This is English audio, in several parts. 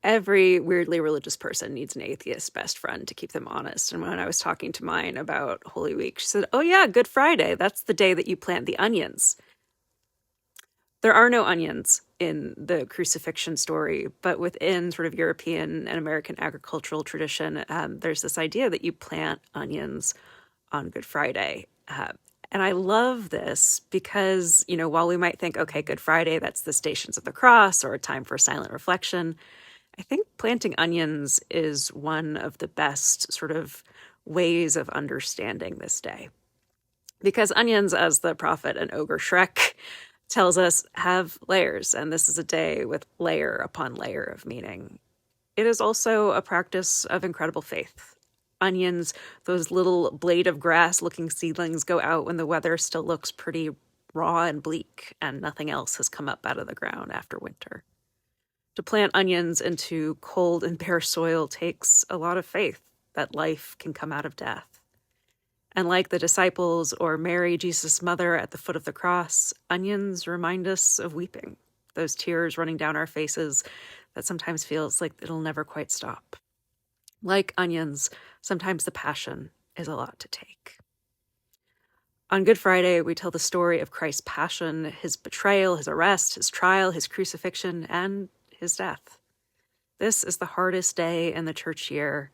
Every weirdly religious person needs an atheist best friend to keep them honest. And when I was talking to mine about Holy Week, she said, "Oh, yeah, Good Friday. That's the day that you plant the onions." There are no onions in the crucifixion story, but within sort of European and American agricultural tradition, there's this idea that you plant onions on Good Friday. And I love this because, while we might think, okay, Good Friday, that's the Stations of the Cross or a time for silent reflection, I think planting onions is one of the best sort of ways of understanding this day. Because onions, as the prophet and ogre Shrek tells us, have layers, and this is a day with layer upon layer of meaning. It is also a practice of incredible faith. Onions, those little blade of grass looking seedlings, go out when the weather still looks pretty raw and bleak, and nothing else has come up out of the ground after winter. To plant onions into cold and bare soil takes a lot of faith that life can come out of death. And like the disciples or Mary, Jesus' mother, at the foot of the cross, onions remind us of weeping, those tears running down our faces that sometimes feels like it'll never quite stop. Like onions, sometimes the passion is a lot to take. On Good Friday, we tell the story of Christ's passion, his betrayal, his arrest, his trial, his crucifixion, and his death. This is the hardest day in the church year,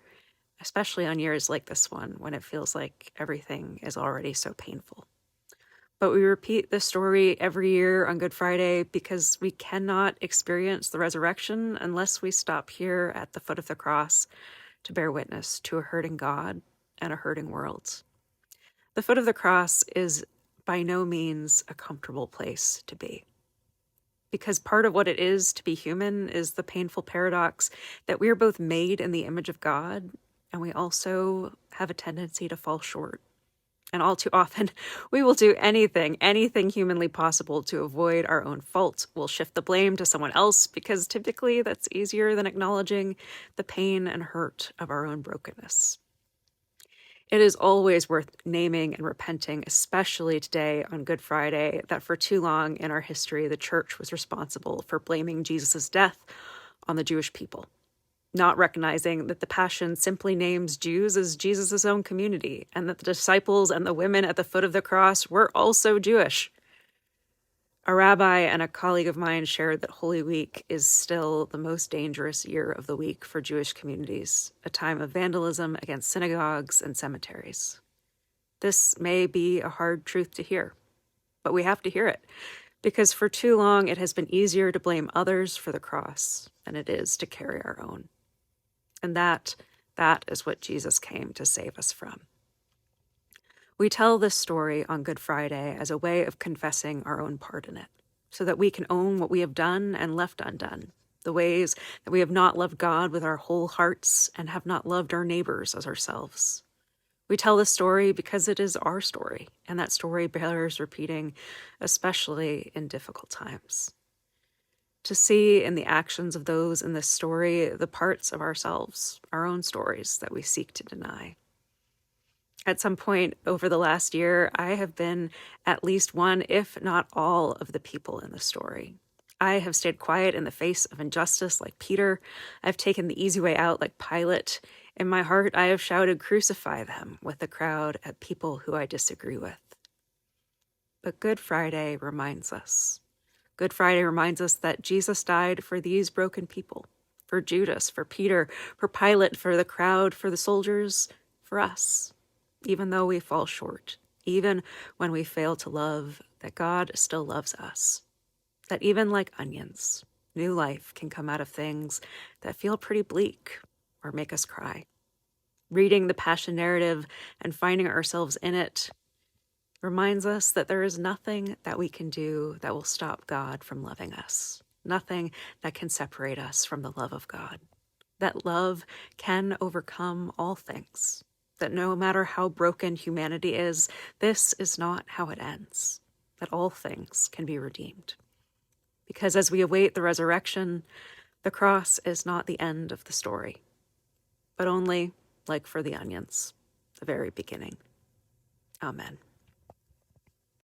especially on years like this one, when it feels like everything is already so painful. But we repeat this story every year on Good Friday because we cannot experience the resurrection unless we stop here at the foot of the cross to bear witness to a hurting God and a hurting world. The foot of the cross is by no means a comfortable place to be. Because part of what it is to be human is the painful paradox that we are both made in the image of God, and we also have a tendency to fall short. And all too often, we will do anything humanly possible to avoid our own fault. We'll shift the blame to someone else because typically that's easier than acknowledging the pain and hurt of our own brokenness. It is always worth naming and repenting, especially today on Good Friday, that for too long in our history, the church was responsible for blaming Jesus' death on the Jewish people, not recognizing that the Passion simply names Jews as Jesus' own community, and that the disciples and the women at the foot of the cross were also Jewish. A rabbi and a colleague of mine shared that Holy Week is still the most dangerous year of the week for Jewish communities, a time of vandalism against synagogues and cemeteries. This may be a hard truth to hear, but we have to hear it, because for too long it has been easier to blame others for the cross than it is to carry our own. And that is what Jesus came to save us from. We tell this story on Good Friday as a way of confessing our own part in it, so that we can own what we have done and left undone, the ways that we have not loved God with our whole hearts and have not loved our neighbors as ourselves. We tell this story because it is our story, and that story bears repeating, especially in difficult times. To see in the actions of those in this story the parts of ourselves, our own stories that we seek to deny. At some point over the last year, I have been at least one, if not all, of the people in the story. I have stayed quiet in the face of injustice like Peter. I've taken the easy way out like Pilate. In my heart, I have shouted, "Crucify them," with the crowd at people who I disagree with. But Good Friday reminds us. Good Friday reminds us that Jesus died for these broken people, for Judas, for Peter, for Pilate, for the crowd, for the soldiers, for us. Even though we fall short, even when we fail to love, that God still loves us. That even like onions, new life can come out of things that feel pretty bleak or make us cry. Reading the Passion narrative and finding ourselves in it reminds us that there is nothing that we can do that will stop God from loving us. Nothing that can separate us from the love of God. That love can overcome all things. That no matter how broken humanity is, this is not how it ends. That all things can be redeemed. Because as we await the resurrection, the cross is not the end of the story, but only, like for the onions, the very beginning. Amen.